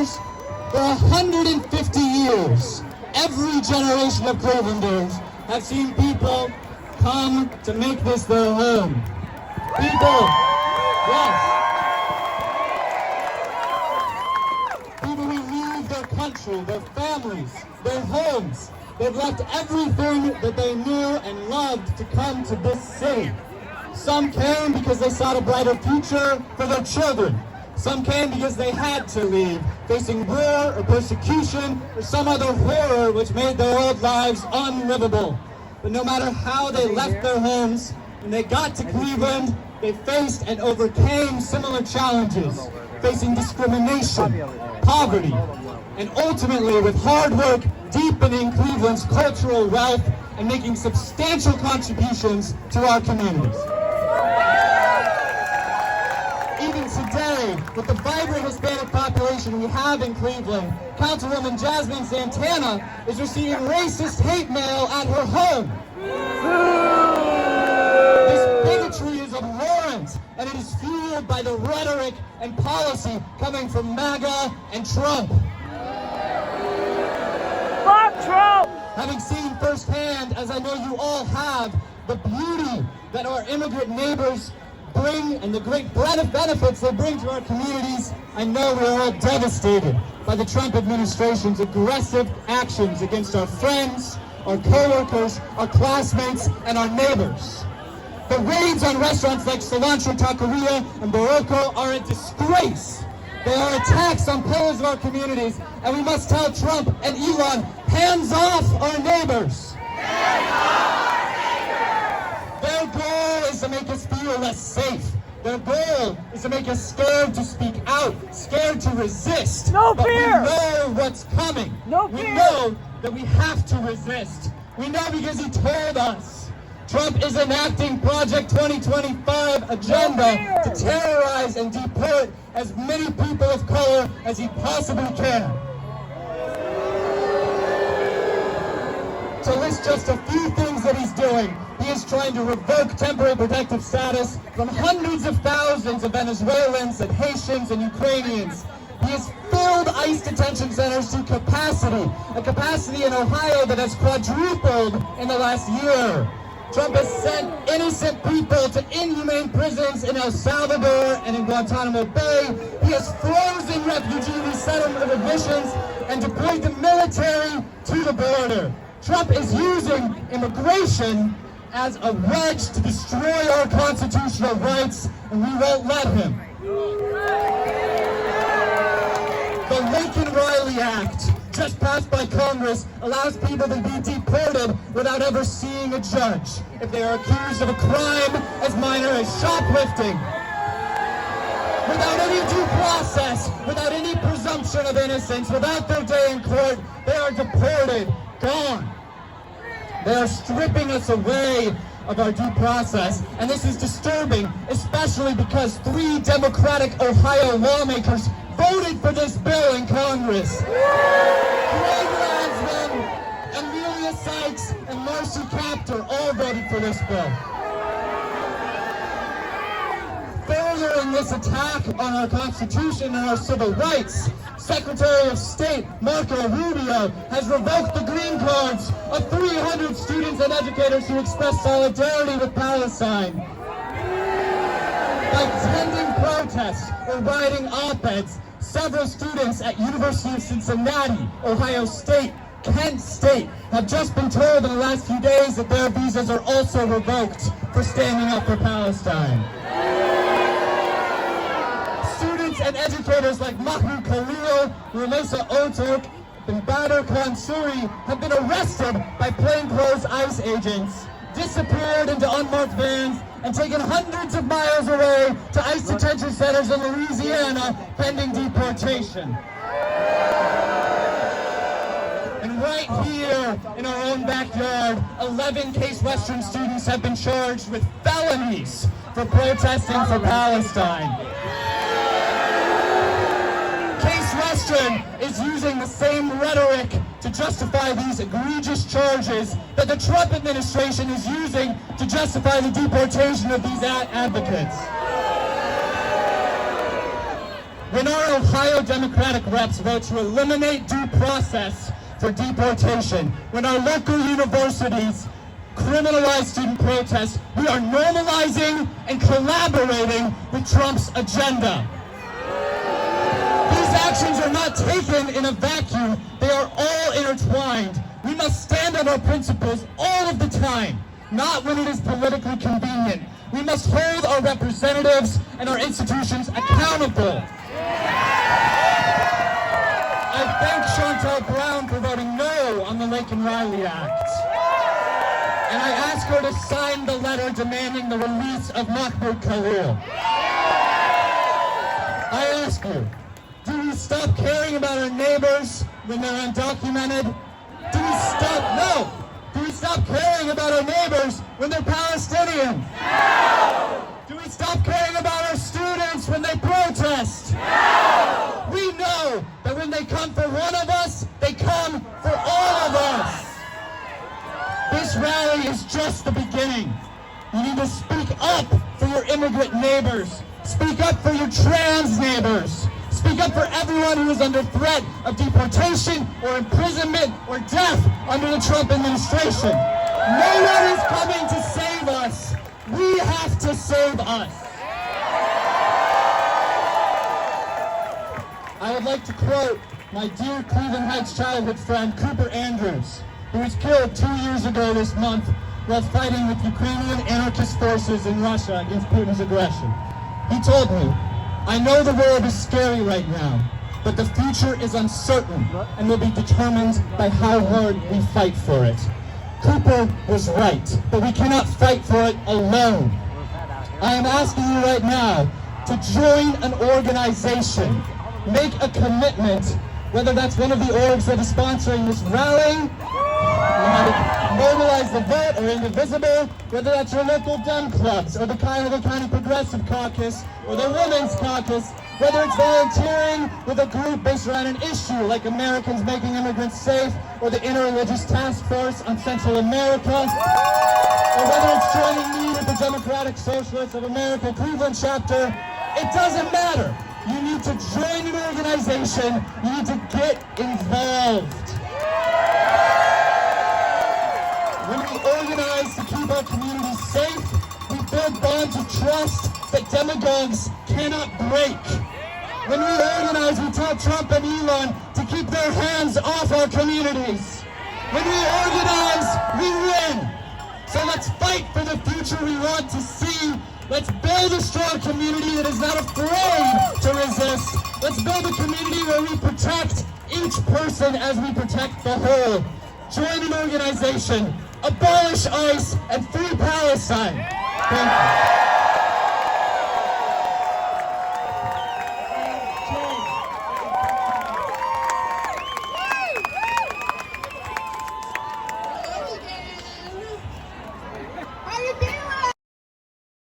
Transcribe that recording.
years, for 150 years, every generation of Clevelanders have seen people come to make this their home. People, yes. People who leave their country, their families, their homes. They've left everything that they knew and loved to come to this city. Some came because they sought a brighter future for their children. Some came because they had to leave, facing war or persecution or some other horror which made their old lives unlivable. But no matter how they left their homes, when they got to Cleveland, they faced and overcame similar challenges, facing discrimination, poverty, and ultimately, with hard work, deepening Cleveland's cultural wealth and making substantial contributions to our communities. Even today, with the vibrant Hispanic population we have in Cleveland, Councilwoman Jasmine Santana is receiving racist hate mail at her home. This bigotry is abhorrent, and it is fueled by the rhetoric and policy coming from MAGA and Trump. Fuck Trump! Having seen firsthand, as I know you all have, the beauty that our immigrant neighbors bring and the great breadth of benefits they bring to our communities, I know we are all devastated by the Trump administration's aggressive actions against our friends, our co-workers, our classmates, and our neighbors. The raids on restaurants like Cilantro Taqueria and Barroco are a disgrace. They are attacks on pillars of our communities, and we must tell Trump and Elon, hands off our neighbors. Hands off our neighbors! Their goal is to make us feel less safe. Their goal is to make us scared to speak out, scared to resist. No but fear! We know what's coming. No we fear! know that we have to resist. We know because he told us. Trump is enacting Project 2025 agenda to terrorize and deport as many people of color as he possibly can. To list just a few things that he's doing, he is trying to revoke temporary protective status from hundreds of thousands of Venezuelans and Haitians and Ukrainians. He has filled ICE detention centers to capacity, a capacity in Ohio that has quadrupled in the last year. Trump has sent innocent people to inhumane prisons in El Salvador and in Guantanamo Bay. He has frozen refugee resettlement admissions and deployed the military to the border. Trump is using immigration as a wedge to destroy our constitutional rights, and we won't let him. The Lincoln-Riley Act, just passed by Congress, allows people to be deported without ever seeing a judge if they are accused of a crime as minor as shoplifting. Without any due process, without any presumption of innocence, without their day in court, they are deported, gone. They are stripping us away of our due process, and this is disturbing, especially because 3 Democratic Ohio lawmakers voted for this bill in Congress. Craig Landsman, Amelia Sykes, and Marcy Kaptur all voted for this bill. Furthering this attack on our Constitution and our civil rights, Secretary of State Marco Rubio has revoked the green cards of 300 students and educators who expressed solidarity with Palestine. By attending protests or writing op-eds, several students at University of Cincinnati, Ohio State, Kent State have just been told in the last few days that their visas are also revoked for standing up for Palestine. Students and educators like Mahmoud Khalil, Ramesa Otok, and Badr Khansuri have been arrested by plainclothes ICE agents, disappeared into unmarked vans, and taken hundreds of miles away to ICE detention centers in Louisiana pending deportation. And right here in our own backyard, 11 Case Western students have been charged with felonies for protesting for Palestine. Case Western is using the same rhetoric to justify these egregious charges that the Trump administration is using to justify the deportation of these advocates. When our Ohio Democratic reps vote to eliminate due process for deportation, when our local universities criminalize student protests, we are normalizing and collaborating with Trump's agenda. These actions are not taken in a vacuum. They are all intertwined. We must stand on our principles all of the time, not when it is politically convenient. We must hold our representatives and our institutions accountable. I thank Shontel Brown for voting no on the Laken Riley Act. And I ask her to sign the letter demanding the release of Mahmoud Khalil. I ask you, do we stop caring about our neighbors when they're undocumented? Do we stop caring about our neighbors when they're Palestinian? No! Do we stop caring about our students when they protest? No! We know that when they come for one of us, they come for all of us. This rally is just the beginning. You need to speak up for your immigrant neighbors. Speak up for your trans neighbors. Speak up for everyone who is under threat of deportation or imprisonment or death under the Trump administration. No one is coming to save us. We have to save us. I would like to quote my dear Cleveland Heights childhood friend, Cooper Andrews, who was killed 2 years ago this month while fighting with Ukrainian anarchist forces in Russia against Putin's aggression. He told me, "I know the world is scary right now, but the future is uncertain and will be determined by how hard we fight for it." Cooper was right, but we cannot fight for it alone. I am asking you right now to join an organization. Make a commitment, whether that's one of the orgs that is sponsoring this rally, Mobilize the Vote or Indivisible, whether that's your local Dem clubs or the Cuyahoga County Progressive Caucus or the Women's Caucus, whether it's volunteering with a group based around an issue like Americans Making Immigrants Safe or the Interreligious Task Force on Central America, or whether it's joining me with the Democratic Socialists of America Cleveland chapter, it doesn't matter. You need to join an organization. You need to get involved. When we organize to keep our communities safe, we build bonds of trust that demagogues cannot break. When we organize, we tell Trump and Elon to keep their hands off our communities. When we organize, we win. So let's fight for the future we want to see. Let's build a strong community that is not afraid to resist. Let's build a community where we protect each person as we protect the whole. Join an organization. Abolish ICE and free Palestine. Thank you.